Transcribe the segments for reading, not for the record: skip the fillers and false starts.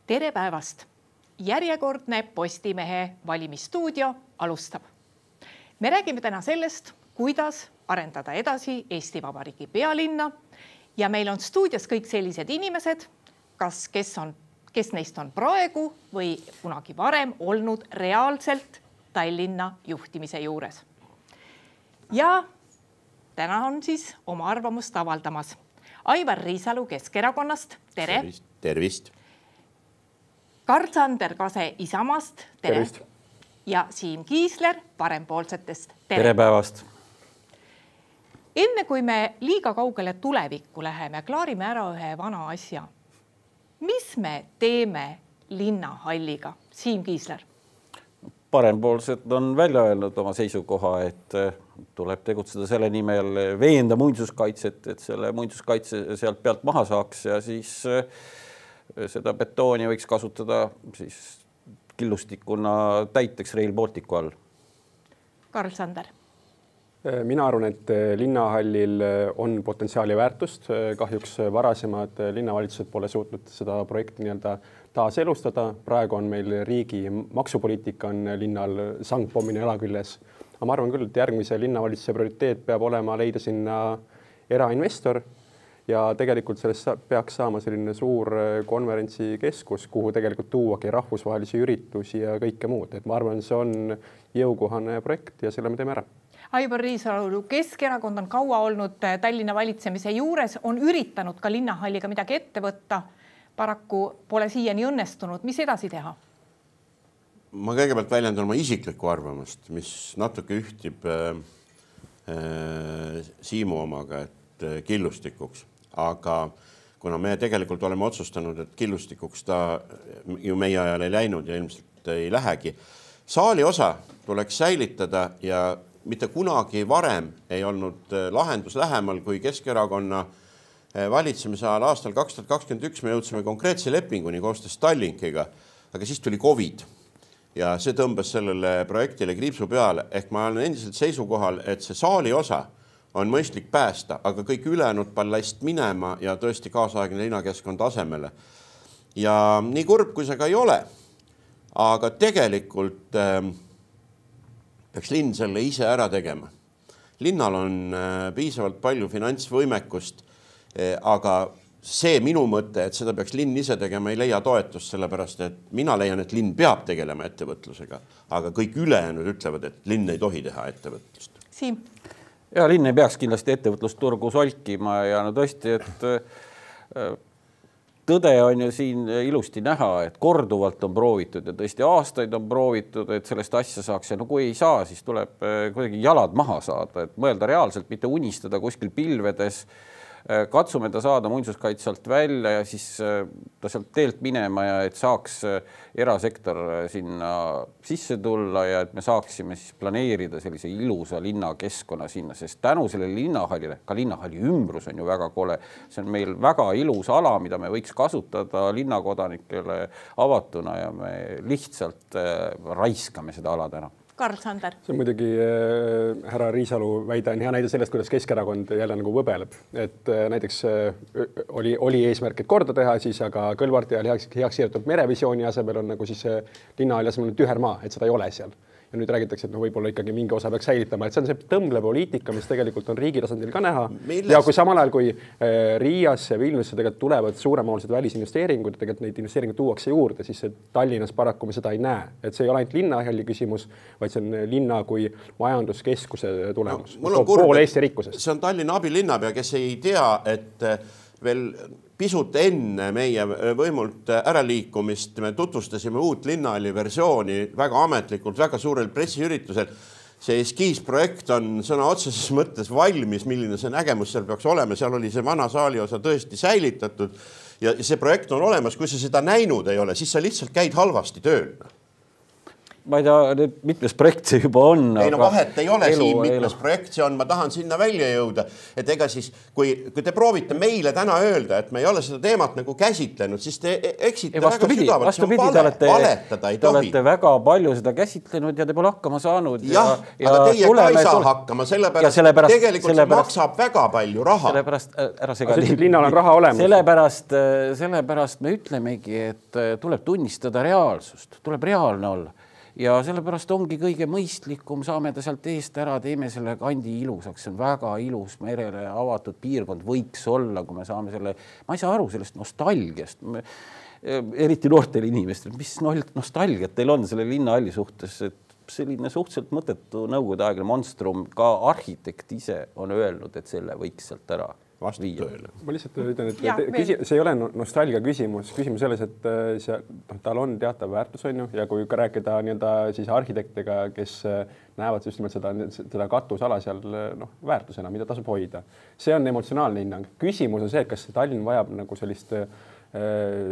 Tere päevast! Järjekordne Postimehe valimisstuudio alustab. Me räägime täna sellest, kuidas arendada edasi Eesti Vabariigi pealinna ja meil on stuudios kõik sellised inimesed, kes neist on praegu või kunagi varem olnud reaalselt Tallinna juhtimise juures. Ja täna on siis oma arvamust avaldamas Aivar Riisalu Keskerakonnast, tere! Tervist! Karl-Sander Kase Isamaast, tere! Tervist! Ja Siim Kiisler Parempoolsetest, tere päevast! Enne kui me liiga kaugele tulevikku läheme, klaarime ära ühe vana asja. Mis me teeme linnahalliga? Siim Kiisler. Parempoolsed on välja öelnud oma seisukoha, et tuleb tegutseda selle nimel veenda muinsuskaitset, et selle muinsuskaitse sealt pealt maha saaks ja siis seda betooni võiks kasutada siis killustikuna täiteks Rail Balticu all. Karl-Sander. Mina arvan, et linnahallil on potentsiaali väärtust. Kahjuks varasemad linnavalitsused pole suutnud seda projekti taas elustada. Praegu on meil riigi maksupoliitika on linnal sangpommine jalaküljes. Aga ma arvan küll, et järgmise linnavalitsuse prioriteet peab olema leida sinna erainvestor ja tegelikult sellest peaks saama selline suur konverentsikeskus, kuhu tegelikult tuuagi rahvusvahelisi üritusi ja kõike muud. Et ma arvan, see on jõukohane projekt ja selle me teeme ära. Aivar Riisalu, Keskerakond on kaua olnud Tallinna valitsemise juures, on üritanud ka linnahalliga midagi ette võtta. Paraku pole siiani õnnestunud. Mis edasi teha? Ma kõigepealt väljendan oma isiklikku arvamust, mis natuke ühtib Siimu omaga, et killustikuks. Aga kuna me tegelikult oleme otsustanud, et killustikuks ta ju meie ajal ei läinud ja ilmselt ei lähegi, saali osa tuleks säilitada ja mitte kunagi varem ei olnud lahendus lähemal kui Keskerakonna valitsemise ajal aastal 2021 me jõudsime konkreetse lepinguni koostöös Tallinkiga, aga siis tuli COVID ja see tõmbas sellele projektile kriipsu peale. Ehk ma olen endiselt seisukohal, et see saali osa on mõistlik päästa, aga kõik ülejäänud ballast minema ja tõesti kaasaegne linnakeskkond asemele. Ja nii kurb, kui see ka ei ole, aga tegelikult peaks linn selle ise ära tegema. Linnal on piisavalt palju finantsvõimekust, aga see minu mõte, et seda peaks linn ise tegema, ei leia toetust, sellepärast et mina leian, et linn peab tegelema ettevõtlusega, aga kõik ülejäänud ütlevad, et linn ei tohi teha ettevõtlust. Siim. Ja linn ei peaks kindlasti ettevõtlusturgu solkima ja no tõesti, et tõde on ju siin ilusti näha, et korduvalt on proovitud ja tõesti aastaid on proovitud, et sellest asja saaks ja no kui ei saa, siis tuleb kuidagi jalad maha saada, et mõelda reaalselt, mitte unistada kuskil pilvedes. Katsume ta saada muinsuskaitselt välja ja siis ta sealt teelt minema ja et saaks erasektor sinna sisse tulla ja et me saaksime siis planeerida sellise ilusa linnakeskkonna sinna, sest tänu sellele linnahallile, ka linnahalli ümbrus on ju väga kole. See on meil väga ilus ala, mida me võiks kasutada linnakodanikele avatuna ja me lihtsalt raiskame seda ala täna. Karl-Sander. See on muidugi härra Riisalu väide on hea näide sellest, kuidas Keskerakond jälle nagu võbeleb. Et näiteks oli eesmärk, et korda teha, siis aga Kõlvarti ajal heaks siirtud merevisiooni asemel on nagu siis linnahall asemel tühermaa, et seda ei ole seal. Ja nüüd räägitakse, et võib-olla ikkagi mingi osa peaks säilitama. Et see on see tõmble poliitika, mis tegelikult on riigi tasandil ka näha. Ja kui samal ajal, kui Riiasse ja Vilniusse tegelikult tulevad suuremahulised välisinvesteeringud, tegelikult neid investeeringuid tuuakse juurde, siis Tallinnas paraku me seda ei näe. Et see ei ole ainult linnahalli küsimus, vaid see on linna kui majanduskeskuse tulemus. Pool Eesti rikkusest. See on Tallinna abilinnapea, kes ei tea, et veel pisut enne meie võimult äraliikumist me tutvustasime uut linnahalli versiooni väga ametlikult, väga suurel pressiüritusel. See eskiisprojekt on sõna otseses mõttes valmis, milline see nägemus seal peaks olema. Seal oli see vana saali osa tõesti säilitatud ja see projekt on olemas. Kui sa seda näinud ei ole, siis sa lihtsalt käid halvasti tööl. ma ei tea, mitmes projekt see juba on. Ei no vahet ei ole siin mitmes projekt see on, ma tahan sinna välja jõuda, et ega siis, kui te proovite meile täna öelda, et me ei ole seda teemat nagu käsitlenud, siis te eksite väga sügavalt, see on vale, valetada ei tohi. Te olete väga palju seda käsitlenud ja te pole hakkama saanud. Jah, aga teie ka ei saa hakkama, sellepärast tegelikult see maksab väga palju raha. Linnal on raha olemas. Sellepärast me ütlemegi, et tuleb tunnistada reaalsust, tuleb reaalne olla. Ja sellepärast ongi kõige mõistlikum, saame ta sealt eest ära, teeme selle kandi ilusaks, see on väga ilus merele avatud piirkond võiks olla, kui me saame selle, ma ei saa aru sellest nostalgiast, eriti noortel inimestel, mis nostalgiat teil on selle linnahalli suhtes, et selline suhteliselt mõttetu nõukogude aegne monstrum, ka arhitekt ise on öelnud, et selle võiks sealt ära viia. Ma lihtsalt ütlen, et see ei ole nostalgia küsimus selles, et tal on teatav väärtus on ju, ja kui ka rääkida siis arhitektidega, kes näevad just nimelt seda katusala seal väärtusena, mida tasub hoida. See on emotsionaalne hinnang. Küsimus on see, et kas Tallinn vajab nagu sellist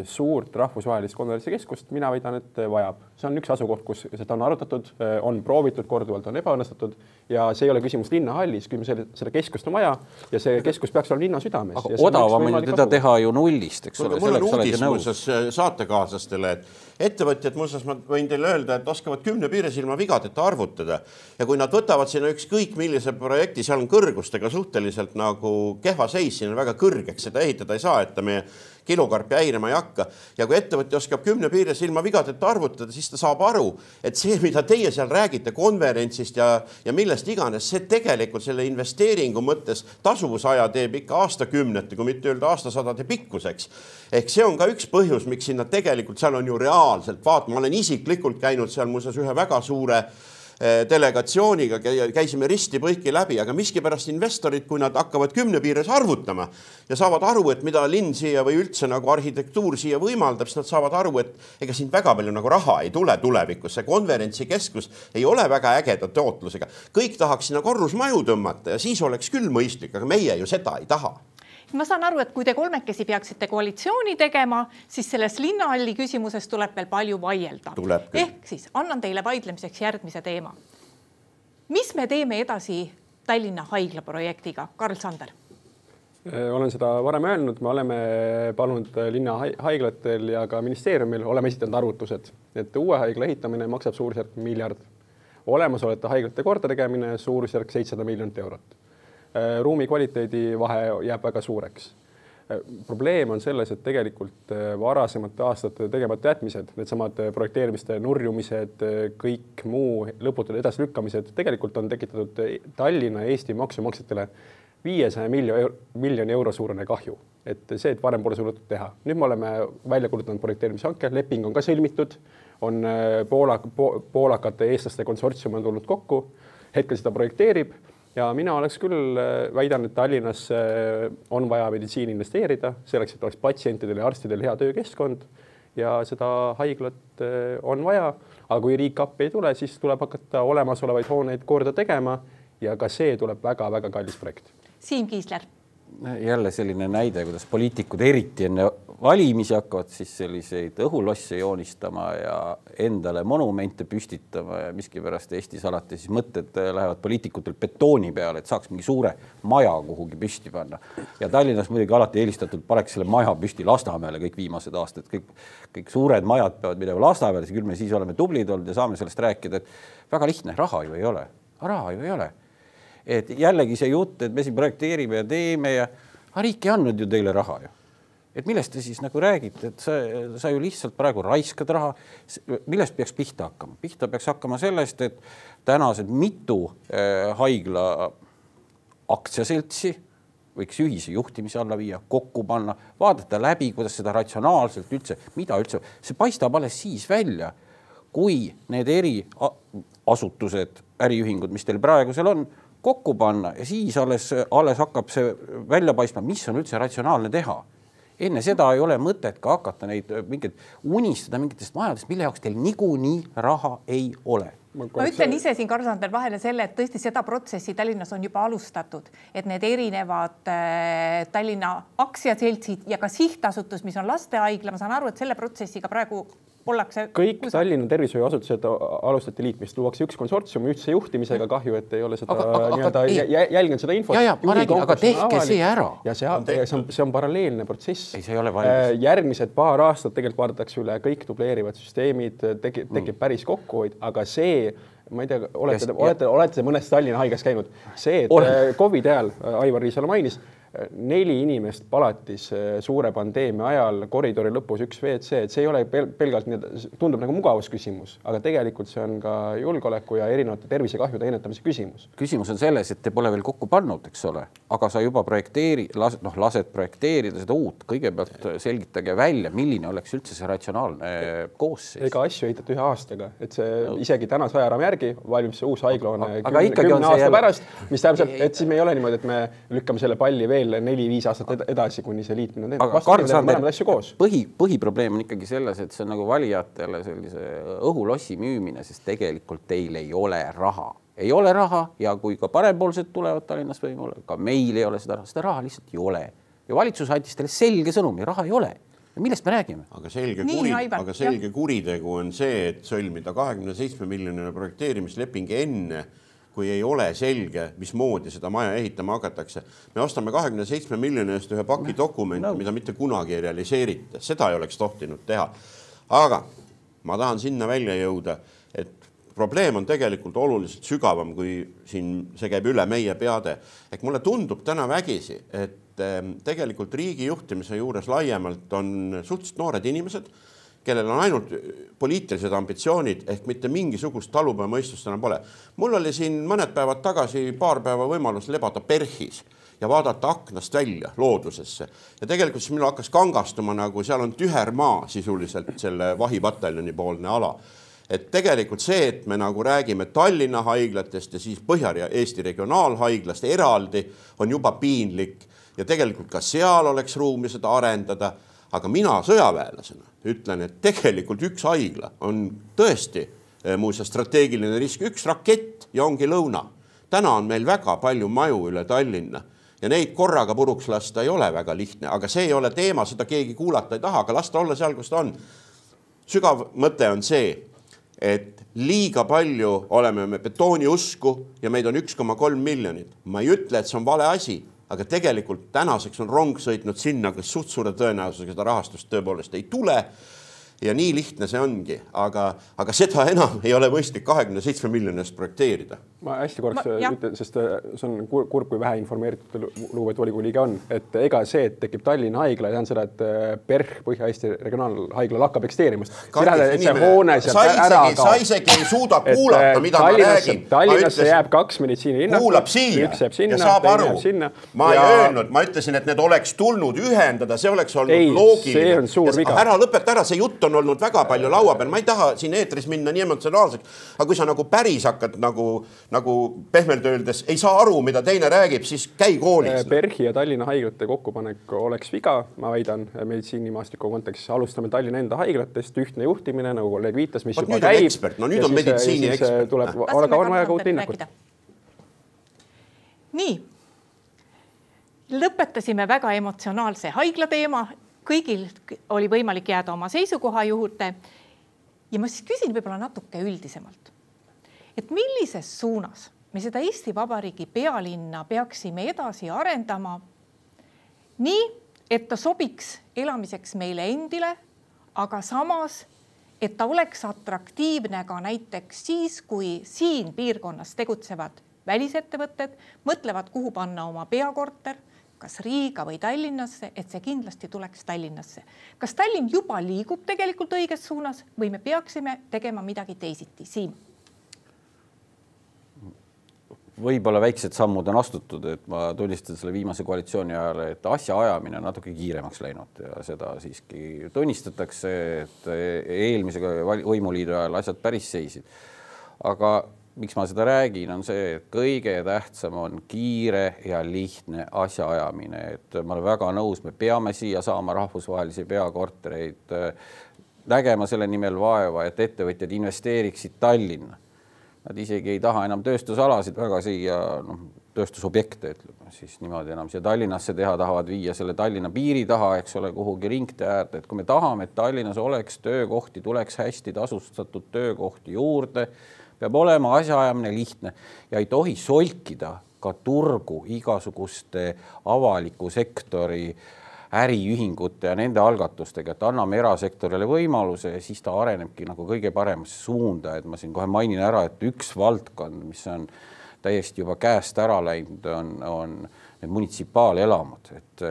suurt rahvusvahelist konverentsikeskust, mina väidan, et vajab. See on üks asukoht, kus seda on arutatud, on proovitud, korduvalt on ebaõnnestutud ja see ei ole küsimus linnahallis, kui seda keskust on vaja ja see keskus peaks olema linna südames. Aga odavam on teda teha ju nullist, eks ole. Mul on uudis muuseas saatekaaslastele, et ettevõtjad muuseas ma võin teile öelda, et oskavad 10 piiresilma vigadeta arvutada ja kui nad võtavad sinna ükskõik millise projekti, seal on kõrgustega suhteliselt nagu kehva seis, siin on väga kõrgeks, seda ehitada ei saa, et ta meie kilokarpi häirema ei hakka. Ja kui ettevõtja oskab 10 piires ilma vigadeta arvutada, siis ta saab aru, et see, mida teie seal räägite konverentsist ja millest iganes, see tegelikult selle investeeringu mõttes tasuvusaja teeb ikka aastakümnete, kui mitte öelda aastasadade pikkuseks. Ehk see on ka üks põhjus, miks sinna tegelikult seal on ju reaalselt vaat. Ma olen isiklikult käinud seal muuseas ühe väga suure delegatsiooniga, käisime risti põiki läbi, aga miskipärast investorid, kui nad hakkavad 10 piires arvutama ja saavad aru, et mida linn siia või üldse nagu arhitektuur siia võimaldab, siis nad saavad aru, et ega siin väga palju nagu raha ei tule tulevikus. See konverentsikeskus ei ole väga ägeda tootlusega. Kõik tahaks sinna korrusmaju tõmmata ja siis oleks küll mõistlik, aga meie ju seda ei taha. Ma saan aru, et kui te kolmekesi peaksite koalitsiooni tegema, siis selles linnahalli küsimuses tuleb veel palju vaielda. Ehk siis annan teile vaidlemiseks järgmise teema. Mis me teeme edasi Tallinna haigla projektiga? Karl Sander. Olen seda varem öelnud, me oleme palunud linna haiglatel ja ka ministeeriumil oleme esitanud arvutused, et uue haigla ehitamine maksab suurusjärk 1 miljard. Olemasolevate haiglate korda tegemine suurusjärk 700 miljonit eurot. Ruumi kvaliteedi vahe jääb väga suureks. Probleem on selles, et tegelikult varasemate aastate tegemata jätmised, need samad projekteerimiste nurjumised, kõik muu lõputud edaslükkamised tegelikult on tekitatud Tallinna ja Eesti maksumaksjatele 500 miljoni euro suurune kahju. Et see, et varem pole suudetud teha. Nüüd me oleme välja kulutanud projekteerimishanke, leping on ka sõlmitud, on poolakate eestlaste konsortsium on tulnud kokku, hetkel seda projekteerib. Ja mina oleks küll väidan, et Tallinnas on vaja meditsiini investeerida, selleks, et oleks patsientidel ja arstidel hea töökeskkond ja seda haiglat on vaja. Aga kui riik appi ei tule, siis tuleb hakata olemasolevaid hooneid korda tegema ja ka see tuleb väga-väga kallis projekt. Siim Kiisler. Jälle selline näide, kuidas poliitikud eriti enne valimisi hakkavad siis selliseid õhulosse joonistama ja endale monumente püstitama ja miskipärast Eestis alati siis mõtted lähevad poliitikutel betooni peale, et saaks mingi suure maja kuhugi püsti panna. Ja Tallinnas muidugi alati eelistatud paneks selle maja püsti Lasnamäele kõik viimased aastad. Kõik suured majad peavad midagi Lasnamäele, küll me siis oleme tublid olnud ja saame sellest rääkida, et väga lihtne, raha ju ei ole. Raha ju ei ole. Et jällegi see jutt, et me siin projekteerime ja teeme ja riik ei andnud ju teile raha ju. Et millest te siis nagu räägite, et sa ju lihtsalt praegu raiskad raha, millest peaks pihta hakkama? Pihta peaks hakkama sellest, et tänased mitu haigla aktsiaseltsi võiks ühise juhtimise alla viia, kokku panna, vaadata läbi, kuidas seda ratsionaalselt üldse, mida üldse, see paistab alles siis välja, kui need eri asutused, äriühingud, mis teil praegusel on, kokku panna ja siis alles hakkab see välja paistma, mis on üldse ratsionaalne teha. Enne seda ei ole mõtet ka hakata neid unistada mingitest majadest, mille jaoks teil niikuinii raha ei ole. Ma ütlen ise siin Karl Sander vahele selle, et tõesti seda protsessi Tallinnas on juba alustatud, et need erinevad Tallinna aktsiaseltsid ja ka sihtasutus, mis on lastehaigla, ma saan aru, et selle protsessiga praegu ollakse... Kõik Tallinna tervishoiuasutused alustati liitmist, luuakse üks konsortsium ühtse juhtimisega, kahju, et ei ole seda jälginud seda infot. Ma räägin, aga tehke see ära. Ja see on paralleelne protsess. Ei, see ei ole valmis. Järgmised paar aastat tegelikult vaadatakse üle kõik dubleerivad süsteemid, tekib päris kokkuhoid, aga see, ma ei tea, olete mõnes Tallinna haigas käinud. See, et COVID ajal, Aivar Riisalu mainis, 4 inimest palatis suure pandeemia ajal, koridori lõpus 1 WC, et see ei ole pelgalt, tundub nagu mugavusküsimus, aga tegelikult see on ka julgeoleku ja erinevate tervisekahjude ennetamise küsimus. Küsimus on selles, et te pole veel kokku pannud, eks ole, aga sa juba lased projekteerida seda uut. Kõigepealt selgitage välja, milline oleks üldse see ratsionaalne koosseis. Ega asju ehitate 1 aastaga, et see isegi tänase ajaraam järgi valmib see uus haigla 10 aasta pärast, mis tähendab, et siis me ei ole niimoodi, et me lükkame selle palli veel 4-5 aastat edasi, kuni see liitmine on teinud. Aga põhiprobleem on ikkagi selles, et see on nagu valijatele sellise õhulossi müümine, sest tegelikult teil ei ole raha. Ei ole raha ja kui ka parempoolsed tulevad Tallinnas võimule, ka meil ei ole seda raha lihtsalt ei ole. Ja valitsus andis teile selge sõnumi, raha ei ole. Ja millest me räägime? Aga selge kuritegu on see, et sõlmida 27 miljonile projekteerimisleping enne, kui ei ole selge, mismoodi seda maja ehitama hakatakse. Me ostame 27 miljoni eest ühe paki dokumente, mida mitte kunagi ei realiseerita. Seda ei oleks tohtinud teha. Aga ma tahan sinna välja jõuda, et probleem on tegelikult oluliselt sügavam, kui siin see käib üle meie peade. Ehk mulle tundub täna vägisi, et tegelikult riigi juhtimise juures laiemalt on suhteliselt noored inimesed, kellel on ainult poliitilised ambitsioonid, ehk mitte mingisugust talupojamõistust enam pole. Mul oli siin mõned päevad tagasi paar päeva võimalus lebada Perhis ja vaadata aknast välja loodusesse. Ja tegelikult siis minu hakkas kangastuma, nagu seal on tühermaa sisuliselt selle vahipataljoni poolne ala. Et tegelikult see, et me nagu räägime Tallinna haiglatest ja siis Põhja-Eesti regionaalhaiglast eraldi, on juba piinlik ja tegelikult ka seal oleks ruumi seda arendada. Aga mina sõjaväelasena ütlen, et tegelikult üks haigla on tõesti muuseas strateegiline risk, üks rakett ja ongi lõuna. Täna on meil väga palju maju üle Tallinna ja neid korraga puruks lasta ei ole väga lihtne, aga see ei ole teema, seda keegi kuulata ei taha, aga lasta olla seal, kus ta on. Sügav mõte on see, et liiga palju oleme me betooni usku ja meid on 1,3 miljonit. Ma ei ütle, et see on vale asi. Aga tegelikult tänaseks on rong sõitnud sinna, kes suht suure tõenäosusega seda rahastust tõepoolest ei tule. Ja nii lihtne see ongi, aga seda enam ei ole mõistlik 27 miljonist projekteerida. Ma hästi korraks ütlen, sest see on kurb, kui vähe informeeritud lugupeetud volikogu liige on, et ega see, et tekib Tallinna haigla ja seda, et PERH, Põhja-Eesti regionaalhaigla lakkab eksisteerimist. Sa isegi ei suuda kuulata, mida ma räägin. Tallinnasse jääb 2 meditsiini linnak. Kuulab siia ja saab aru. Ma ei öelnud, ma ütlesin, et need oleks tulnud ühendada, see oleks olnud loogiline. See on suur viga. Ära lõpeta ära, see jutt on olnud väga palju laua peal. Ma ei taha siin eetris minna nii emotsionaalseks, aga kui sa nagu päris hakkad nagu pehmelt öeldes ei saa aru, mida teine räägib, siis käi koolis. PERHi ja Tallinna haiglate kokkupanek oleks viga, ma väidan meditsiinimaastiku kontekstis. Alustame Tallinna enda haiglatest, ühtne juhtimine, nagu kolleeg viitas, mis juba käib. Nüüd on meditsiini ekspert. Aga on vaja ka uut linnakut. Nii, lõpetasime väga emotsionaalse haigla teema. Kõigil oli võimalik jääda oma seisukoha juurde ja ma siis küsin võib-olla natuke üldisemalt. Et millises suunas me seda Eesti Vabariigi pealinna peaksime edasi arendama nii, et ta sobiks elamiseks meile endile, aga samas, et ta oleks atraktiivne ka näiteks siis, kui siin piirkonnas tegutsevad välisettevõtted, mõtlevad, kuhu panna oma peakorter, kas Riiga või Tallinnasse, et see kindlasti tuleks Tallinnasse. Kas Tallinn juba liigub tegelikult õiges suunas või me peaksime tegema midagi teisiti? Siim? Võib-olla väiksed sammud on astutud, et ma tunnistan selle viimase koalitsiooni ajal, et asja ajamine on natuke kiiremaks läinud ja seda siiski tunnistatakse, et eelmise võimuliidu ajal asjad päris seisid. Aga miks ma seda räägin, on see, et kõige tähtsam on kiire ja lihtne asja ajamine. Et ma olen väga nõus, me peame siia saama rahvusvahelisi peakortereid, nägema selle nimel vaeva, et ettevõtjad investeeriksid Tallinna. nad isegi ei taha enam tööstusalasid väga siia, tööstusobjekte, ütleme siis niimoodi enam siia Tallinnasse teha, tahavad viia selle Tallinna piiri taha, eks ole, kuhugi ringtee äärde, et kui me tahame, et Tallinnas oleks töökohti, tuleks hästi tasustatud töökohti juurde, peab olema asjaajamine lihtne ja ei tohi solkida ka turgu igasuguste avaliku sektori äriühingute ja nende algatustega, et anname erasektorile võimaluse ja siis ta arenebki nagu kõige paremasse suunda, et ma siin kohe mainin ära, et üks valdkond, mis on täiesti juba käest ära läinud, on need munitsipaalelamud, et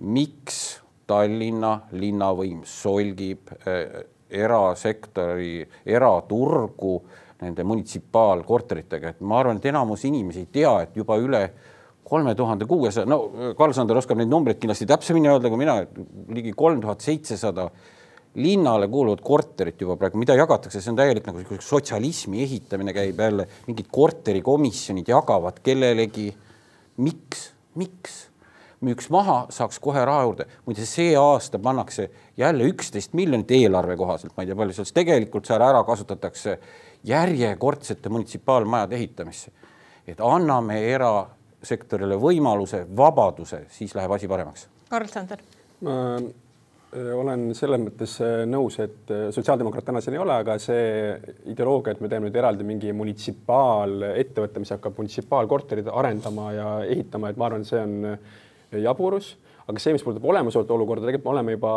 miks Tallinna linnavõim solgib erasektori, eraturgu nende munitsipaalkorteritega, et ma arvan, et enamus inimesi ei tea, et juba üle 3600, no Karl-Sander oskab neid numbreid kindlasti täpsemini öelda kui mina, ligi 3700 linnale kuuluvad korterit juba praegu, mida jagatakse, see on täielik nagu sotsialismi ehitamine käib jälle, mingid korterikomisjonid jagavad kellelegi. Miks? Müüks maha, saaks kohe raha juurde. Muide, see aasta pannakse jälle 11 miljonit eelarve kohaselt, ma ei tea palju, selles tegelikult seal ära kasutatakse järjekordsete munitsipaalmajade ehitamisse. Et anname erasektorile võimaluse, vabaduse, siis läheb asi paremaks. Karl-Sander. Olen selles mõttes nõus, et sotsiaaldemokraat täna siin ei ole, aga see ideoloogia, et me teeme nüüd eraldi mingi munitsipaalettevõtte, mis hakkab munitsipaalkorterid arendama ja ehitama, et ma arvan, see on jaburus. Aga see, mis puudutab olemusolt olukorda, tegelikult me oleme juba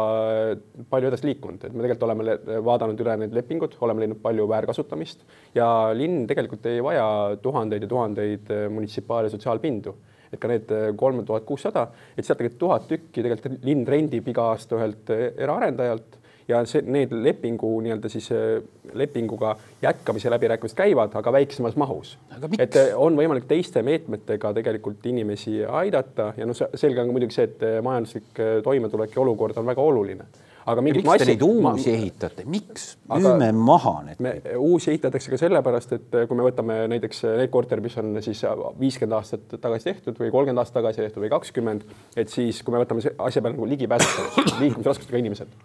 palju edasi liikunud, et me tegelikult oleme vaadanud üle need lepingud, oleme leidnud palju väärkasutamist ja linn tegelikult ei vaja tuhandeid ja tuhandeid munitsipaal- ja sotsiaalpindu. Et ka need 3600, et sealt tegelikult 1000 tükki tegelikult linn rendib iga aasta ühelt eraarendajalt ja need lepinguga jätkamise läbirääkimised käivad, aga väiksemas mahus. Et on võimalik teiste meetmetega tegelikult inimesi aidata ja selge on muidugi see, et majanduslik toimetulek ja olukord on väga oluline. Aga miks te neid uusi ehitate? Miks müüme maha need? Uusi ehitatakse ka sellepärast, et kui me võtame näiteks need korter, mis on siis 50 aastat tagasi tehtud või 30 aastat tagasi tehtud või 20, et siis kui me võtame asja peale nagu ligipääsetavust, liikumisraskustega inimesed,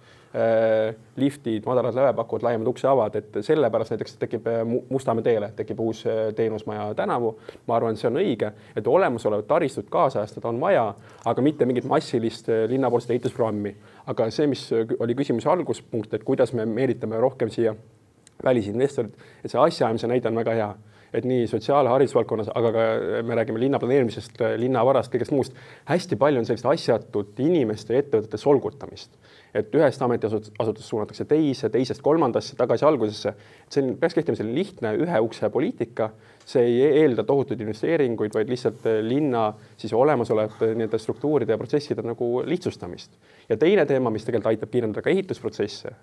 liftid, madalad lävepakud, laiemad ukseavad, et sellepärast näiteks tekib Mustamäe teele, tekib uus teenusmaja tänavu. Ma arvan, see on õige, et olemasolevat taristut kaasajastada on vaja, aga mitte mingit massilist linnapoolset ehitusprogrammi. Aga see, mis oli küsimuse alguspunkt, et kuidas me meelitame rohkem siia välisinvestorid, et see asjaajamise näide on väga hea. Et nii sotsiaal- ja haridusvaldkonnas, aga ka me räägime linnaplaneerimisest, linnavarast, kõigest muust. Hästi palju on sellist asjatut inimeste ja ettevõtete solgutamist. Et ühest ametiasutusest suunatakse teisest kolmandasse, tagasi algusesse. See peaks kehtima selline lihtne ühe ukse poliitika. See ei eelda tohutuid investeeringuid, vaid lihtsalt linna siis olemasolevate nende struktuuride ja protsesside nagu lihtsustamist. Ja teine teema, mis tegelikult aitab piirendada ka ehitusprotsesse,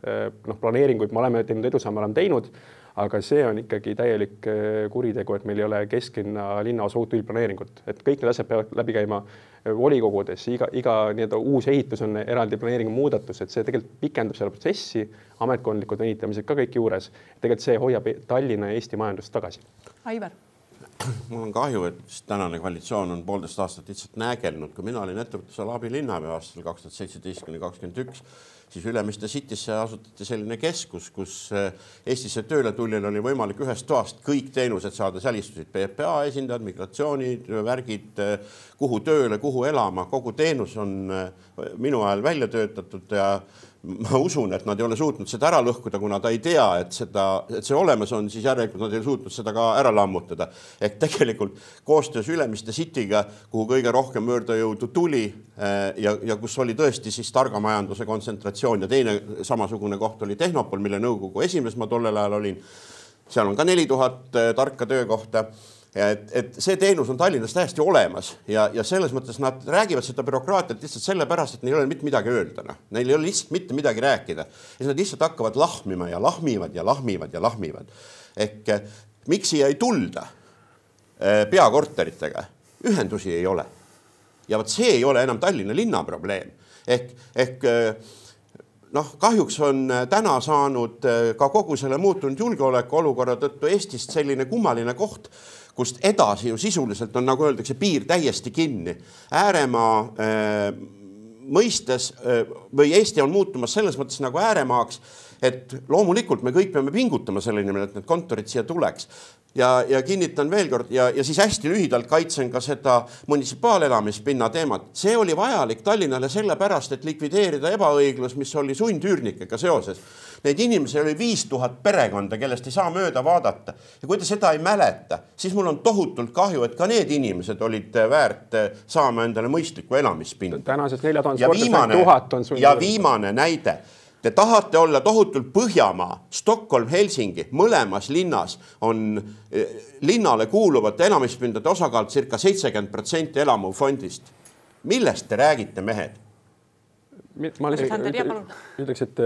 planeeringuid me oleme teinud edusamme, oleme teinud, aga see on ikkagi täielik kuritegu, et meil ei ole kesklinna linnaosa uut üldplaneeringut. Et kõik need asjad peavad läbi käima volikogudes, iga uus ehitus on eraldi planeeringu muudatus, et see tegelikult pikendab selle protsessi, ametkondlikud venitamised ka kõik juures. Tegelikult see hoiab Tallinna ja Eesti majandust tagasi. Aivar. Mul on kahju, et tänane koalitsioon on 1,5 aastat lihtsalt nägelnud. Kui mina olin ettevõtlusala abilinnapea aastal 2017–2021, siis Ülemiste Citysse asutati selline keskus, kus Eestisse tööle tulijal oli võimalik ühest toast kõik teenused saada. Seal istusid PPA esindajad, migratsioonid, värgid, kuhu tööle, kuhu elama. Kogu teenus on minu ajal välja töötatud ja ma usun, et nad ei ole suutnud seda ära lõhkuda, kuna ta ei tea, et see olemas on, siis järelikult nad ei suutnud seda ka ära lammutada. Ehk tegelikult koostöös Ülemiste Cityga, kuhu kõige rohkem möördajõudu tuli ja kus oli tõesti siis targa majanduse kontsentratsioon ja teine samasugune koht oli Tehnopol, mille nõukogu esimees ma tollel ajal olin. Seal on ka 4000 tarka töökohta. Et see teenus on Tallinnas täiesti olemas ja selles mõttes nad räägivad seda bürokraatiat lihtsalt sellepärast, et neil ei ole mitte midagi öelda. Neil ei ole lihtsalt mitte midagi rääkida. Ja nad lihtsalt hakkavad lahmima ja lahmivad ja lahmivad ja lahmivad. Ehk miks siia ei tulda peakorteritega? Ühendusi ei ole. Ja see ei ole enam Tallinna linna probleem. Ehk kahjuks on täna saanud ka kogu selle muutunud julgeoleku olukorra tõttu Eestist selline kummaline koht, kust edasi ju sisuliselt on, nagu öeldakse, piir täiesti kinni. Ääremaa mõistes või Eesti on muutumas selles mõttes nagu ääremaaks, et loomulikult me kõik peame pingutama selle nimel, et need kontorid siia tuleks. Ja kinnitan veel kord ja siis hästi lühidalt kaitsen ka seda munitsipaalelamispinna teemat. See oli vajalik Tallinnale sellepärast, et likvideerida ebaõiglus, mis oli sundüürnikega seoses. Neid inimesi oli 5000 perekonda, kellest ei saa mööda vaadata. Ja kui te seda ei mäleta, siis mul on tohutult kahju, et ka need inimesed olid väärt saama endale mõistliku elamispinda. Tänasest 4000 korda 1000 on sundüürnikud. Ja viimane näide. Te tahate olla tohutult Põhjamaa, Stockholm, Helsingi, mõlemas linnas on linnale kuuluvate elamispindade osakaal circa 70% elamufondist. Millest te räägite, mehed? Ma ütleks, et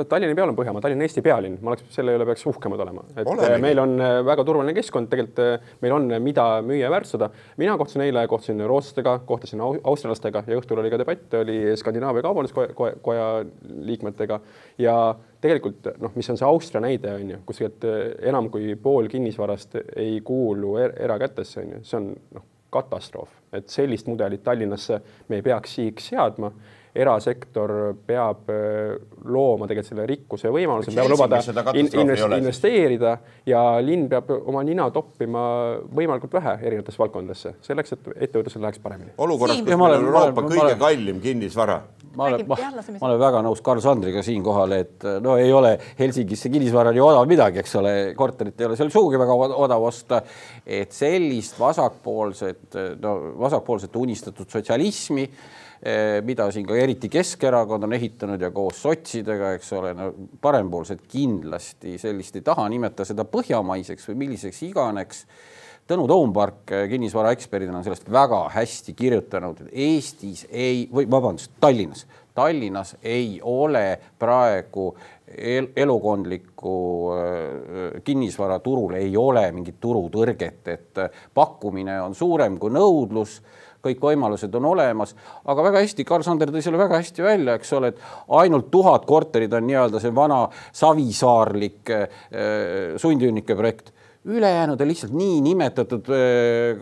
Tallinna peal on Põhjamaa, Tallinna Eesti pealinn. Ma oleks selle üle peaks uhkemad olema. Et meil on väga turvaline keskkond, tegelikult meil on mida müüa väärtustada. Mina kohtusin rootslastega, kohtasin australastega ja õhtul oli ka debatt, oli Skandinaavia kaubanduskoja liikmetega ja tegelikult, mis on see Austria näide, on ju, kus enam kui pool kinnisvarast ei kuulu erakätesse, on ju. See on katastroof, et sellist mudelit Tallinnasse me ei peaks siiks seadma. Erasektor peab looma tegelikult selle rikkuse võimaluse, peab lubada investeerida ja linn peab oma nina toppima võimalikult vähe erinevates valdkondadesse, selleks, et ettevõtlusel läheks paremini. Olukorras, kus meil on Euroopa kõige kallim kinnisvara. Ma olen väga nõus Karl Sandriga siin kohal, et ei ole Helsingisse kinnisvara nii odav midagi, eks ole, korterit ei ole seal suugi väga odav osta, et sellist vasakpoolset unistatud sotsialismi, mida siin ka eriti Keskerakond on ehitanud ja koos sotsidega, eks ole, parempoolsed kindlasti sellist ei taha nimeta seda põhjamaiseks või milliseks iganeks. Tõnu Toompark kinnisvaraeksperdina on sellest väga hästi kirjutanud, et Eestis Tallinnas ei ole praegu elukondliku kinnisvaraturul ei ole mingit turutõrget, et pakkumine on suurem kui nõudlus, kõik võimalused on olemas, aga väga hästi, Karl Sander tõi selle väga hästi välja, eks ole, et ainult 1000 korterid on nii-öelda see vana savisaarlik sundüürnike projekt. Ülejäänud on lihtsalt nii nimetatud,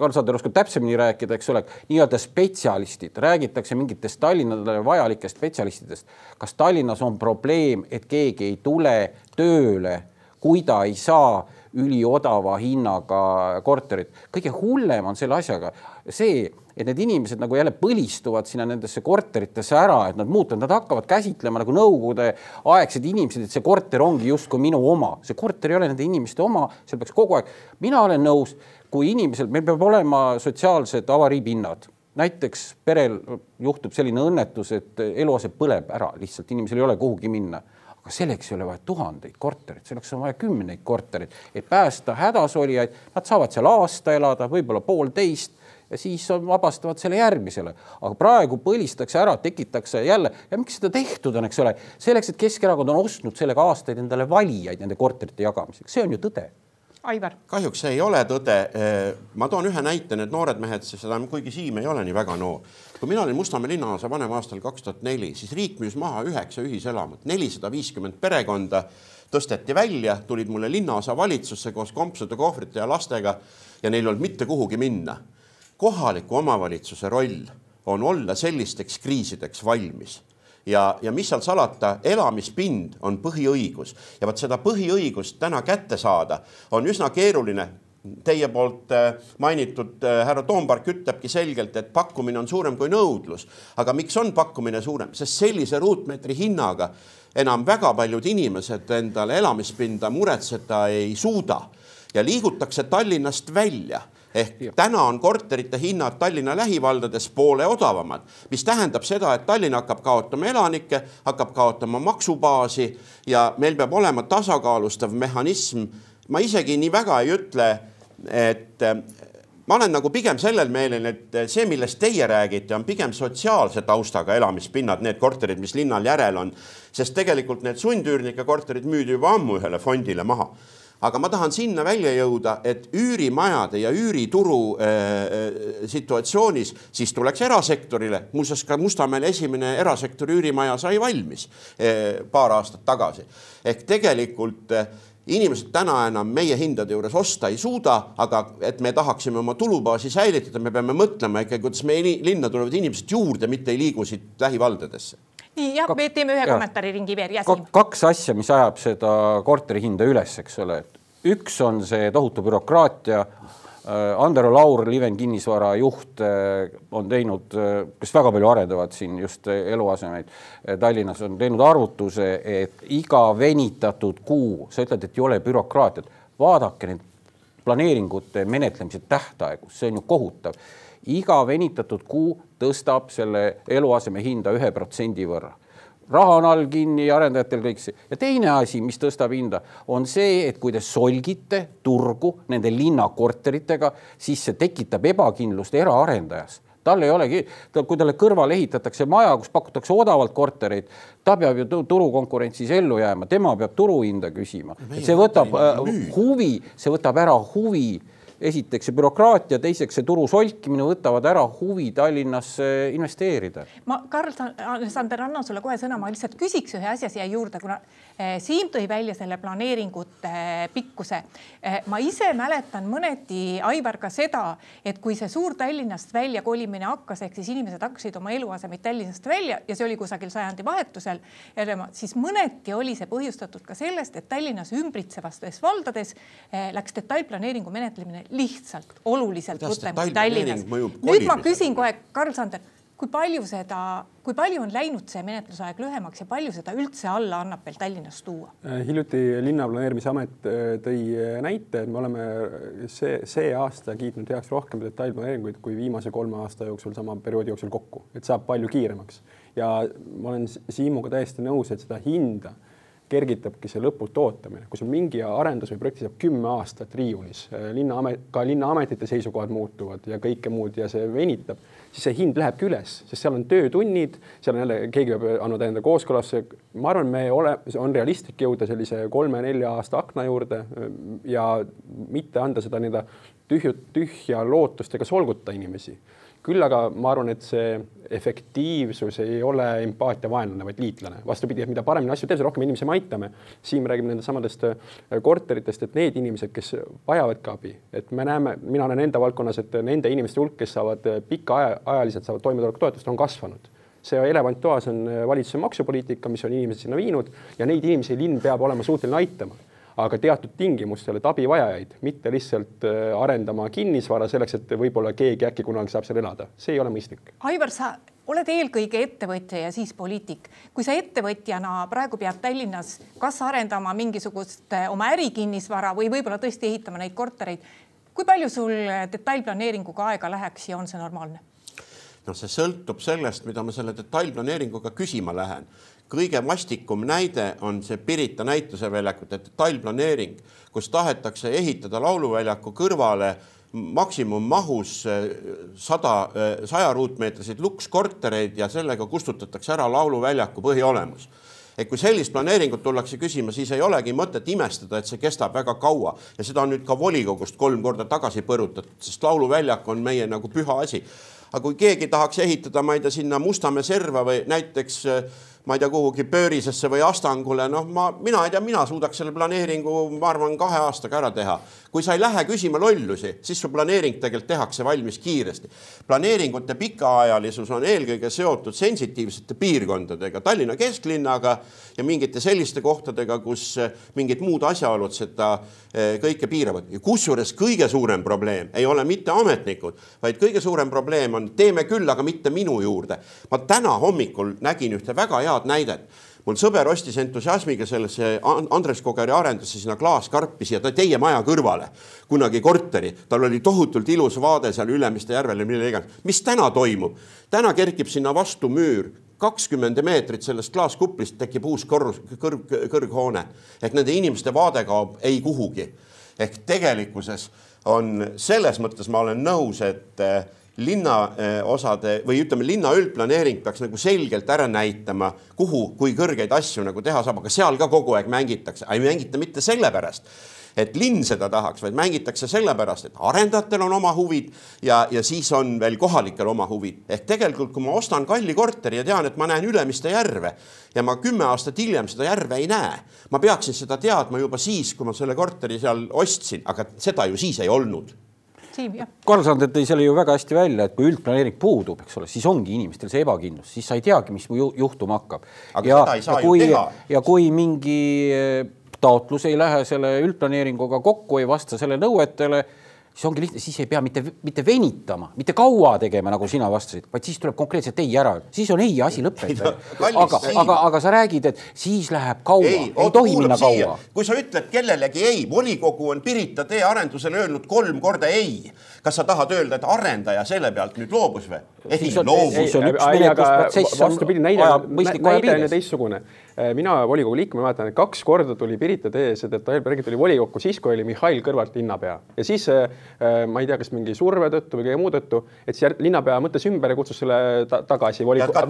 Karl Sander oskab täpsemini rääkida, eks ole, nii-öelda spetsialistid, räägitakse mingitest Tallinnale vajalikest spetsialistidest. Kas Tallinnas on probleem, et keegi ei tule tööle, kui ta ei saa üliodava hinnaga korterit? Kõige hullem on selle asjaga see, et need inimesed nagu jälle põlistuvad sinna nendesse korteritesse ära, et nad muutuvad, nad hakkavad käsitlema nagu nõukogude aegsed inimesed, et see korter ongi justkui minu oma. See korter ei ole nende inimeste oma, seal peaks kogu aeg. Mina olen nõus, kui inimesel, meil peab olema sotsiaalsed avariipinnad. Näiteks perel juhtub selline õnnetus, et eluase põleb ära, lihtsalt inimesel ei ole kuhugi minna. Aga selleks ei ole vaja 1000 korterit, selleks on vaja 10 korterit, et päästa hädasolijaid, nad saavad seal aasta elada, võib-olla 1,5 ja siis vabastavad selle järgmisele. Aga praegu põlistakse ära, tekitakse jälle. Ja miks seda tehtud on, eks ole? Selleks, et Keskerakond on ostnud sellega aastaid endale valijaid nende korterite jagamiseks. See on ju tõde. Aivar. Kahjuks see ei ole tõde. Ma toon ühe näite, need noored mehed, seda, kuigi Siim ei ole nii väga noor. Kui mina olin Mustamäe linnaosa vanem aastal 2004, siis riik müüs maha 9 ühiselamut, 450 perekonda tõsteti välja, tulid mulle linnaosa valitsusse koos kompsude, kohvrite ja lastega ja neil olnud mitte kuhugi minna. Kohaliku omavalitsuse roll on olla sellisteks kriisideks valmis. Ja mis seal salata, elamispind on põhiõigus. Ja vaat seda põhiõigust täna kätte saada on üsna keeruline. Teie poolt mainitud härra Toompark ütlebki selgelt, et pakkumine on suurem kui nõudlus. Aga miks on pakkumine suurem? Sest sellise ruutmeetri hinnaga enam väga paljud inimesed endale elamispinda muretseda ei suuda. Ja liigutakse Tallinnast välja. Ehk täna on korterite hinnad Tallinna lähivaldades poole odavamad, mis tähendab seda, et Tallinna hakkab kaotama elanikke, hakkab kaotama maksubaasi ja meil peab olema tasakaalustav mehhanism. Ma isegi nii väga ei ütle, et ma olen nagu pigem sellel meelel, et see, millest teie räägite, on pigem sotsiaalse taustaga elamispinnad, need korterid, mis linnal järel on, sest tegelikult need sundüürnike korterid müüdi juba ammu ühele fondile maha. Aga ma tahan sinna välja jõuda, et üürimajade ja üürituru situatsioonis siis tuleks erasektorile. Muuseas ka Mustamäel esimene erasektori üürimaja sai valmis paar aastat tagasi. Ehk tegelikult inimesed täna enam meie hindade juures osta ei suuda, aga et me tahaksime oma tulubaasi säilitada, me peame mõtlema ikka, kuidas meie linna tulevad inimesed juurde, mitte ei liigu siit lähivaldadesse. Nii, ja me teeme ühe kommentaariringi veel. Kaks asja, mis ajab seda korteri hinda üles, eks ole. Üks on see tohutu bürokraatia. Andero Laur, Liven kinnisvara juht, on teinud, kes väga palju arendavad siin just eluasemeid Tallinnas, on teinud arvutuse, et iga venitatud kuu, sa ütled, et ei ole bürokraatiat, vaadake need planeeringute menetlemise tähtaegu, see on ju kohutav. Iga venitatud kuu tõstab selle eluaseme hinda 1% võrra. Raha on all kinni, arendajatel kõik see. Ja teine asi, mis tõstab hinda, on see, et kui te solgite turgu nende linnakorteritega, siis see tekitab ebakindlust eraarendajas. Tal ei olegi, kui talle kõrval ehitatakse maja, kus pakutakse odavalt kortereid, ta peab ju turukonkurentsis ellu jääma, tema peab turuhinda küsima. See võtab huvi, see võtab ära huvi. Esiteks see bürokraatia, teiseks see turu solkimine võtavad ära huvi Tallinnas investeerida. Ma, Karl Sander, annan sulle kohe sõna, ma lihtsalt küsiks ühe asja siia juurde, kuna Siim tõi välja selle planeeringute pikkuse. Ma ise mäletan mõneti, Aivar, ka seda, et kui see suur Tallinnast välja kolimine hakkas, ehk siis inimesed hakkasid oma eluasemid Tallinnast välja ja see oli kusagil sajandi vahetusel, siis mõneti oli see põhjustatud ka sellest, et Tallinnas ümbritsevastes valdades läks detailplaneeringu menetlemine lihtsalt oluliselt võtlem kui Tallinnas. Nüüd ma küsin kohe, Karl Sander, kui palju on läinud see menetlusaeg lühemaks ja palju seda üldse alla annab veel Tallinnas tuua? Hiljuti Linnaplaneerimisamet tõi näite, et me oleme see aasta kiitnud heaks rohkem detailplaneeringuid kui viimase 3 aasta jooksul, sama perioodi jooksul kokku, et saab palju kiiremaks. Ja ma olen Siimuga täiesti nõus, et seda hinda kergitabki see lõput ootamine. Kui sul mingi arendus või projekti saab 10 aastat riiulis, ka linnaametite seisukohad muutuvad ja kõike muud ja see venitab, siis see hind lähebki üles, sest seal on töötunnid, seal on jälle, keegi peab andnud enda kooskõlasse. Ma arvan, on realistlik jõuda sellise 3-4 aasta akna juurde ja mitte anda seda tühja lootust ega solguta inimesi. Küll aga ma arvan, et see efektiivsus ei ole empaatia vaenlane, vaid liitlane. Vastupidi, et mida paremini asju teeb, rohkem inimesi me aitame. Siim räägib nende samadest korteritest, et need inimesed, kes vajavad ka abi, et me näeme, mina olen enda valdkonnas, et nende inimeste hulk, kes saavad pikaajaliselt saavad toimetulekutoetust, on kasvanud. See elevanttoas on valitsuse maksupoliitika, mis on inimesed sinna viinud ja neid inimesi linn peab olema suuteline aitama. Aga teatud tingimustel, et abivajajaid, mitte lihtsalt arendama kinnisvara selleks, et võib-olla keegi äkki kunagi saab seal elada. See ei ole mõistlik. Aivar, sa oled eelkõige ettevõtja ja siis poliitik. Kui sa ettevõtjana praegu pead Tallinnas kas arendama mingisugust oma ärikinnisvara või võib-olla tõesti ehitama neid kortereid, kui palju sul detailplaneeringuga aega läheks ja on see normaalne? No see sõltub sellest, mida ma selle detailplaneeringuga küsima lähen. Kõige vastikum näide on see Pirita näituseväljakute detailplaneering, kus tahetakse ehitada lauluväljaku kõrvale maksimummahus 100 ruutmeetriseid lukskortereid ja sellega kustutatakse ära lauluväljaku põhiolemus. Et kui sellist planeeringut tullakse küsima, siis ei olegi mõtet imestada, et see kestab väga kaua. Ja seda on nüüd ka volikogust 3 korda tagasi põrutatud, sest lauluväljak on meie nagu püha asi. Aga kui keegi tahaks ehitada, ma ei tea, sinna Mustamäe serva või näiteks ma ei tea, kuhugi Pöörisesse või Astangule, mina ei tea, mina suudaks selle planeeringu, ma arvan, 2 aastaga ära teha. Kui sa ei lähe küsima lollusi, siis su planeering tegelikult tehakse valmis kiiresti. Planeeringute pikaajalisus on eelkõige seotud sensitiivsete piirkondadega, Tallinna kesklinnaga ja mingite selliste kohtadega, kus mingid muud asjaolud seda kõike piiravad. Ja kusjuures kõige suurem probleem ei ole mitte ametnikud, vaid kõige suurem probleem on teeme küll, aga mitte minu juurde. Ma täna hommikul nägin ühte väga head näidet. Mul sõber ostis entusiasmiga sellesse Andres Kogeri arendusse sinna klaaskarpi siia teie maja kõrvale, kunagi korteri. Tal oli tohutult ilus vaade seal Ülemiste järvele, mille iganes. Mis täna toimub? Täna kerkib sinna vastu müür. 20 meetrit sellest klaaskuplist tekib uus kõrghoone. Ehk nende inimeste vaade kaob ei kuhugi. Ehk tegelikkuses on selles mõttes ma olen nõus, et linnaosade või ütleme, linna üldplaneering peaks nagu selgelt ära näitama, kui kõrgeid asju nagu teha saab, aga seal ka kogu aeg mängitakse. Ei mängita mitte sellepärast, et linn seda tahaks, vaid mängitakse sellepärast, et arendajatel on oma huvid ja siis on veel kohalikel oma huvid. Ehk tegelikult, kui ma ostan kalli korteri ja tean, et ma näen Ülemiste järve ja ma 10 aastat hiljem seda järve ei näe, ma peaksin seda teadma juba siis, kui ma selle korteri seal ostsin, aga seda ju siis ei olnud. Karl Sander tõi selle ju väga hästi välja, et kui üldplaneering puudub, eks ole, siis ongi inimestel see ebakindlus, siis sa ei teagi, mis juhtuma hakkab. Ja kui mingi taotlus ei lähe selle üldplaneeringuga kokku, ei vasta selle nõuetele, siis ongi lihtne, siis ei pea mitte venitama, mitte kaua tegema, nagu sina vastasid, vaid siis tuleb konkreetselt ei ära. Siis on ei asi lõpeb. Aga sa räägid, et siis läheb kaua. Ei tohi minna kaua. Kui sa ütled kellelegi ei, volikogu on Pirita tee arendusele öelnud 3 korda ei. Kas sa tahad öelda, et arendaja selle pealt nüüd loobus või? Ei, loobus. Vastupidi, näide on teistsugune. Mina volikogu liikme mäletan, et 2 korda tuli Pirita tee, see detailprojekt tuli volikokku siis, kui oli Mihhail Kõlvart linnapea. Ja siis ma ei tea, kas mingi surve tõttu või kõige muu tõttu, et siis linnapea mõttes ümber ja kutsus selle tagasi volikokku.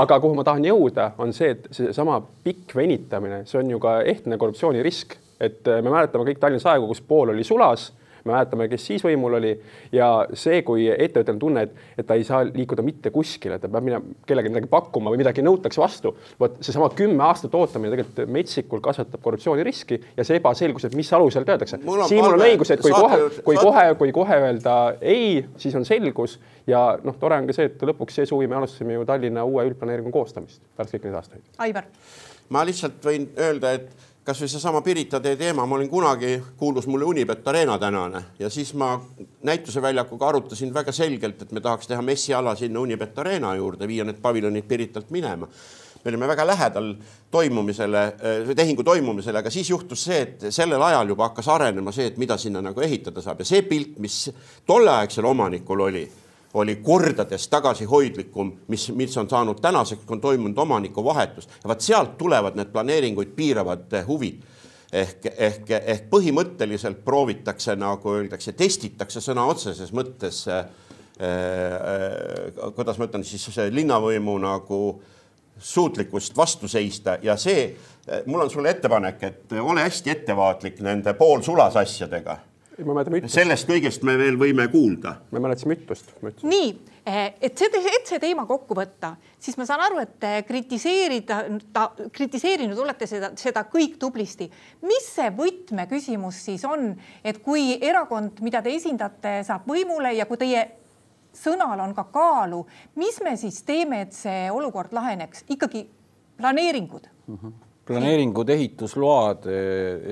Aga kuhu ma tahan jõuda, on see, et see sama pikk venitamine, see on ju ka ehtne korruptsioonirisk. Et me mäletame kõik Tallinnas aegu, kus pool oli sulas, me mäletame, kes siis võimul oli ja see, kui ettevõttel tunne, et ta ei saa liikuda mitte kuskile, et ta peab minna kellegi midagi pakkuma või midagi nõutakse vastu. Võt, see sama 10 aastat ootamine tegelikult metsikul kasvatab korruptsiooniriski ja see ebaselgus, et mis alusel töötakse. Siin on õigus, et kui kohe öelda ei, siis on selgus ja tore on ka see, et lõpuks see suvi me alustasime ju Tallinna uue üldplaneeringu koostamist pärast kõik neid aastaid. Aivar. Ma lihtsalt võin öelda, et kas või see sama Pirita tee teema, ma olin kunagi, kuulus mulle Unibet Arena tänane ja siis ma näituse väljakuga arutasin väga selgelt, et me tahaks teha messiala sinna Unibet Arena juurde, viia need paviljonid Piritalt minema. Me olime väga lähedal tehingu toimumisele, aga siis juhtus see, et sellel ajal juba hakkas arenema see, et mida sinna nagu ehitada saab ja see pilt, mis tolleaegsel omanikul oli kordades tagasihoidlikum, mis on saanud tänaseks, on toimunud omaniku vahetus. Ja vaat sealt tulevad need planeeringuid piiravad huvid. Ehk põhimõtteliselt proovitakse, nagu öeldakse, testitakse sõna otseses mõttes, kuidas ma ütlen, siis linnavõimu nagu suutlikkust vastu seista ja see, mul on sulle ettepanek, et ole hästi ettevaatlik nende poolsulas asjadega. Sellest kõigest me veel võime kuulda. Me mäletasime ütust. Nii, et see teema kokku võtta, siis ma saan aru, et kritiseerinud olete seda kõik tublisti. Mis see võtmeküsimus siis on, et kui erakond, mida te esindate, saab võimule ja kui teie sõnal on ka kaalu, mis me siis teeme, et see olukord laheneks? Ikkagi planeeringud. Planeeringud, ehitusload,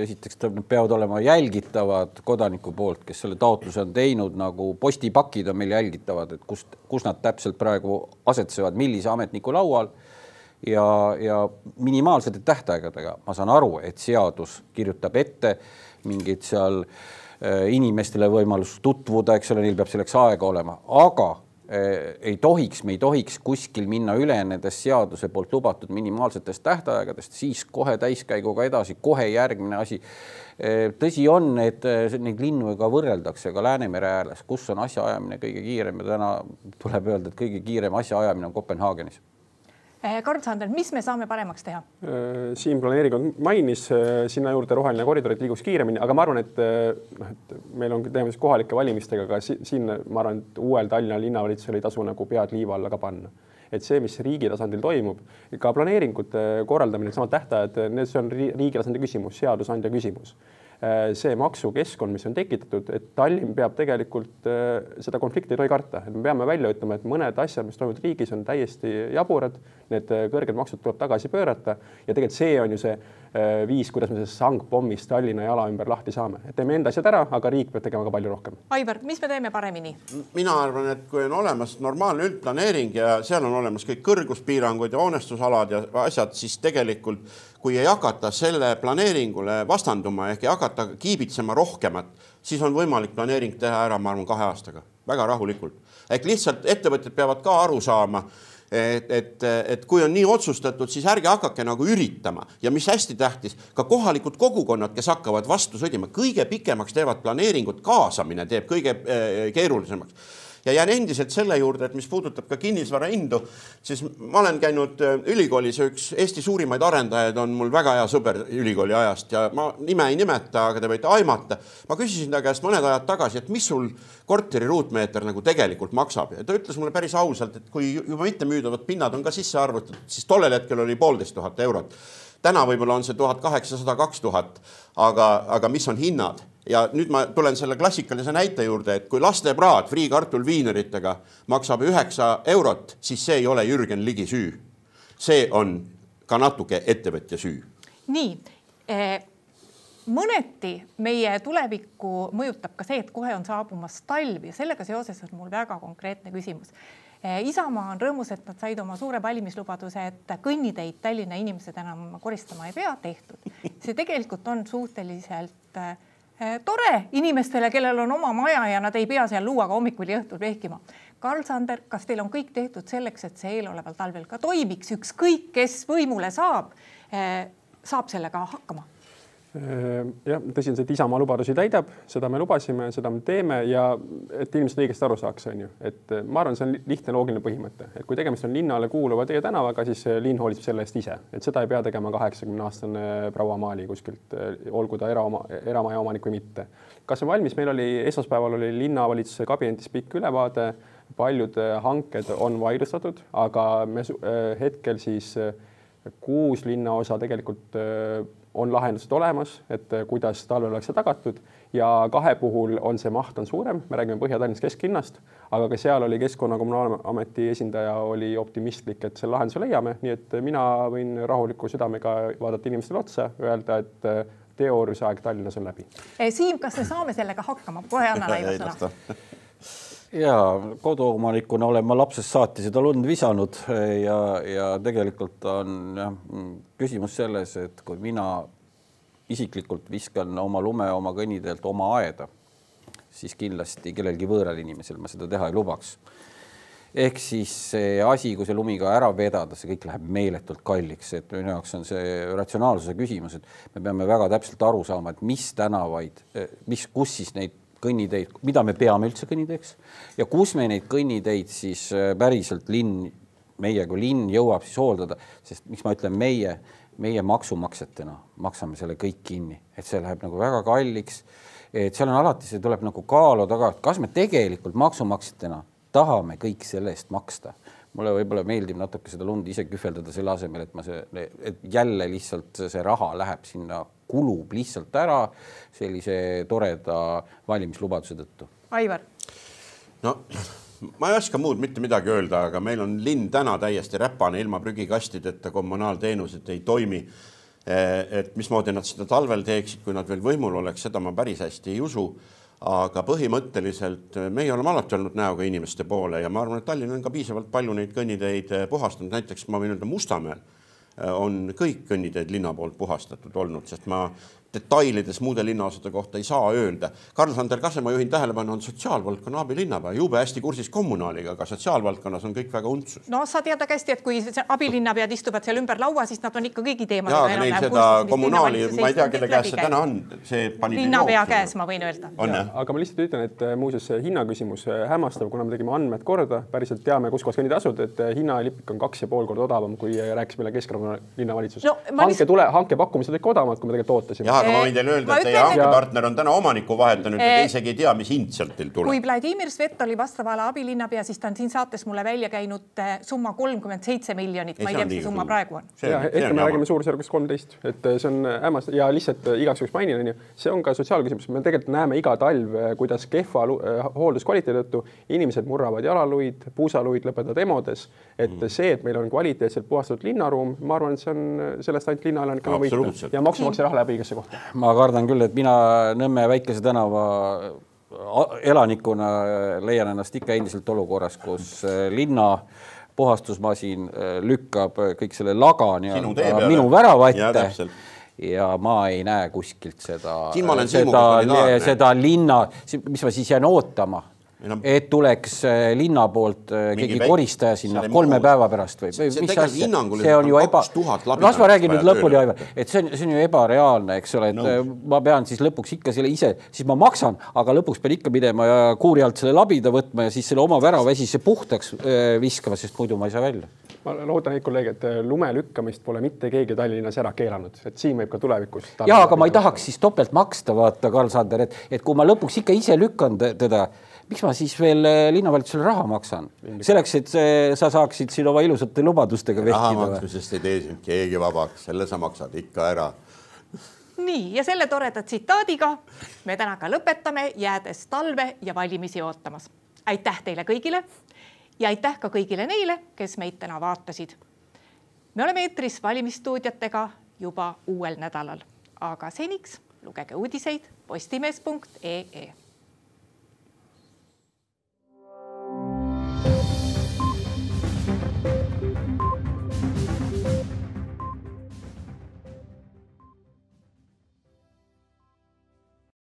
esiteks peavad olema jälgitavad kodaniku poolt, kes selle taotluse on teinud, nagu postipakid on meil jälgitavad, et kus nad täpselt praegu asetsevad, millise ametniku laual ja minimaalsete tähtaegadega. Ma saan aru, et seadus kirjutab ette mingid seal inimestele võimalus tutvuda, eks ole, neil peab selleks aega olema, aga me ei tohiks kuskil minna üle nendest seaduse poolt lubatud minimaalsetest tähtaegadest, siis kohe täiskäiguga edasi, kohe järgmine asi. Tõsi on, et neid linnu ka võrreldakse ka Läänemere ääres, kus on asjaajamine kõige kiirem ja täna tuleb öelda, et kõige kiirem asjaajamine on Kopenhaagenis. Karl Sander, mis me saame paremaks teha? Siin planeering mainis, sinna juurde roheline koridorid liigus kiiremini, aga ma arvan, et meil on teemist kohalike valimistega, aga siin ma arvan, et uuel Tallinna linnavalitsusel ei tasu nagu pead liiva alla ka panna. Et see, mis riigi tasandil toimub, ka planeeringute korraldamine, samad tähtajad, see on riigi tasandi küsimus, seadusandja küsimus. See maksukeskkond, mis on tekitatud, et Tallinn peab tegelikult seda konflikti ei tohi karta. Me peame välja ütlema, et mõned asjad, mis toimuvad riigis, on täiesti jaburad, need kõrged maksud tuleb tagasi pöörata ja tegelikult see on ju see viis, kuidas me sangpommist Tallinna jala ümber lahti saame. Et teeme enda asjad ära, aga riik peab tegema ka palju rohkem. Aivar, mis me teeme paremini? Mina arvan, et kui on olemas normaalne üldplaneering ja seal on olemas kõik kõrguspiirangud ja hoonestusalad ja asjad, siis tegelikult kui ei hakata selle planeeringule vastanduma ehk ei hakata kiibitsema rohkemat, siis on võimalik planeering teha ära, ma arvan, 2 aastaga. Väga rahulikult. Ehk lihtsalt ettevõtted peavad ka aru saama, et kui on nii otsustatud, siis ärge hakake nagu üritama. Ja mis hästi tähtis, ka kohalikud kogukonnad, kes hakkavad vastu sõdima, kõige pikemaks teevad planeeringut, kaasamine teeb kõige keerulisemaks. Ja jään endiselt selle juurde, et mis puudutab ka kinnisvara hindu, siis ma olen käinud ülikoolis, üks Eesti suurimaid arendajaid on mul väga hea sõber ülikooli ajast ja ma nime ei nimeta, aga te võite aimata. Ma küsisin ta käest mõned ajad tagasi, et mis sul korteri ruutmeeter nagu tegelikult maksab. Ja ta ütles mulle päris ausalt, et kui juba mitte müüdavad pinnad on ka sisse arvutud, siis tollel hetkel oli 1500 eurot. täna võib-olla on see 1800-2000, aga mis on hinnad? Ja nüüd ma tulen selle klassikalise näite juurde, et kui lastepraad friikartul viineritega maksab 9 €, siis see ei ole Jürgen Ligi süü. See on ka natuke ettevõtja süü. Nii, mõneti meie tulevikku mõjutab ka see, et kohe on saabumas talv ja sellega seoses on mul väga konkreetne küsimus. Isamaa on rõõmus, et nad said oma suure valimislubaduse, et kõnniteid Tallinna inimesed enam koristama ei pea tehtud. See tegelikult on suhteliselt tore inimestele, kellel on oma maja ja nad ei pea seal luuaga hommikul ja õhtul vehkima. Karl Sander, kas teil on kõik tehtud selleks, et see eeloleval talvel ka toimiks? Ükskõik, kes võimule saab sellega hakkama? Jah, tõsi on see, et Isamaa lubadusi täidab, seda me lubasime, seda me teeme ja et inimesed õigesti aru saaks, on ju. Et ma arvan, see on lihtne loogiline põhimõte, et kui tegemist on linnale kuuluva teie tänavaga, siis linn hoolitseb selle eest ise, et seda ei pea tegema 80-aastane proua Maali kuskilt, olgu ta eramaja omanik või mitte. Kas on valmis? Meil oli esmaspäeval oli linnavalitsuse kabinetis pikk ülevaade, paljud hanked on vaidlustatud, aga me hetkel siis 6 linnaosa tegelikult on lahendused olemas, et kuidas talvel oleks see tagatud ja 2 puhul on see maht on suurem, me räägime Põhja-Tallinnast kesklinnast, aga ka seal oli Keskkonna Kommunaalameti esindaja oli optimistlik, et selle lahenduse leiame, nii et mina võin rahuliku südamega vaadata inimestele otsa, öelda, et teoorise aeg Tallinnas on läbi. Siim, kas me saame sellega hakkama? Kohe anna Aivar sõna. Ja koduomanikuna olen ma lapsest saati seda lund visanud ja tegelikult on küsimus selles, et kui mina isiklikult viskan oma lume oma kõnniteelt oma aeda, siis kindlasti kellelgi võõral inimesel ma seda teha ei lubaks. Ehk siis see asi, kui see lumiga ära vedada, see kõik läheb meeletult kalliks, et minu jaoks on see ratsionaalsuse küsimus, et me peame väga täpselt aru saama, et mis tänavaid, kus siis neid kõnniteid, mida me peame üldse kõnniteeks ja kus me neid kõnniteid siis päriselt meie kui linn jõuab siis hooldada, sest miks ma ütlen meie maksumaksjatena maksame selle kõik kinni, et see läheb nagu väga kalliks, et seal on alati, see tuleb nagu kaalu taga, et kas me tegelikult maksumaksjatena tahame kõik selle eest maksta. Mulle võib-olla meeldib natuke seda lund ise kühveldada selle asemel, et jälle lihtsalt see raha läheb sinna kulub lihtsalt ära sellise toreda valimislubaduse tõttu. Aivar. No, ma ei oska muud mitte midagi öelda, aga meil on linn täna täiesti räpane ilma prügikastideta, kommunaalteenused ei toimi. Et mismoodi nad seda talvel teeksid, kui nad veel võimul oleks, seda ma päris hästi ei usu. Aga põhimõtteliselt meie oleme alati olnud näoga inimeste poole ja ma arvan, et Tallinn on ka piisavalt palju neid kõnniteid puhastanud. Näiteks ma võin öelda Mustamäel on kõik kõnniteed linna poolt puhastatud olnud, sest ma detailides muude linnaosade kohta ei saa öelda. Karl Sander Kase, ma juhin tähelepanu, on sotsiaalvaldkonna abilinnapea, jube hästi kursis kommunaaliga, aga sotsiaalvaldkonnas on kõik väga untsus. No sa tead hästi, et kui abilinnapead istuvad seal ümber laua, siis nad on ikka kõigi teemad. Jaa, aga neil seda kommunaali, ma ei tea, kelle käes see täna on. Linnapea käes, ma võin öelda. Aga ma lihtsalt ütlen, et muuseas hinnaküsimus hämmastav, kuna me tegime andmed korda, päriselt teame, kus kohas kõnnid asud, et hinnalipik on 2,5 korda odavam, kui rääkis meile Keskerakonna linnavalitsus. Hanke pakkumised olid odavamad, kui me tegelikult ootasime. Aga ma võin teile öelda, et teie hankepartner on täna omaniku vahetanud ja te isegi ei tea, mis hind sealt teil tuleb. Kui Vladimir Svet oli vastavale abilinnapea, siis ta on siin saates mulle välja käinud summa 37 miljonit. Ma ei tea, mis summa praegu on. Hetkel me räägime suurusjärgus 13. Et see on hämmas ja lihtsalt igaks juhuks mainin, see on ka sotsiaalküsimus. Me tegelikult näeme iga talv, kuidas kehva hoolduskvaliteedi tõttu inimesed murravad jalaluid, puusaluid lõpetavad emodes. Et see, et meil on kvaliteetselt puhastatud linnaruum, ma arvan, et see on sellest ainult linnaelanikele võita ja maksumaksja raha läbi igasse kohta. Ma kardan küll, et mina Nõmme väikese tänava elanikuna leian ennast ikka endiselt olukorras, kus linna puhastusmasin lükkab kõik selle laga minu väravatte ja ma ei näe kuskilt seda linna, mis ma siis jään ootama. Et tuleks linna poolt keegi koristaja sinna 3 päeva pärast või mis asja? See on ju las ma räägin nüüd lõpuni, Aivar, et see on ju ebareaalne, eks ole, et ma pean siis lõpuks ikka selle ise, siis ma maksan, aga lõpuks pean ikka pidema ja kuuri alt selle labida võtma ja siis selle oma väravesisse puhtaks viskama, sest muidu ma ei saa välja. Ma loodan neid kolleeg, et lume lükkamist pole mitte keegi Tallinnas ära keelanud, et siin võib ka tulevikus. Jaa, aga ma ei tahaks siis topelt maksta, vaata, Karl Sander, et kui ma lõpuks ikka ise lükkan teda, miks ma siis veel linnavalitsusele raha maksan? Selleks, et sa saaksid siin oma ilusate lubadustega raha vehkida. maksmisest ei tee sind keegi vabaks, selle sa maksad ikka ära. Nii, ja selle toreda tsitaadiga me täna ka lõpetame, jäädes talve ja valimisi ootamas. Aitäh teile kõigile ja aitäh ka kõigile neile, kes meid täna vaatasid. Me oleme eetris valimisstuudiatega juba uuel nädalal, aga seniks lugege uudiseid postimees.ee.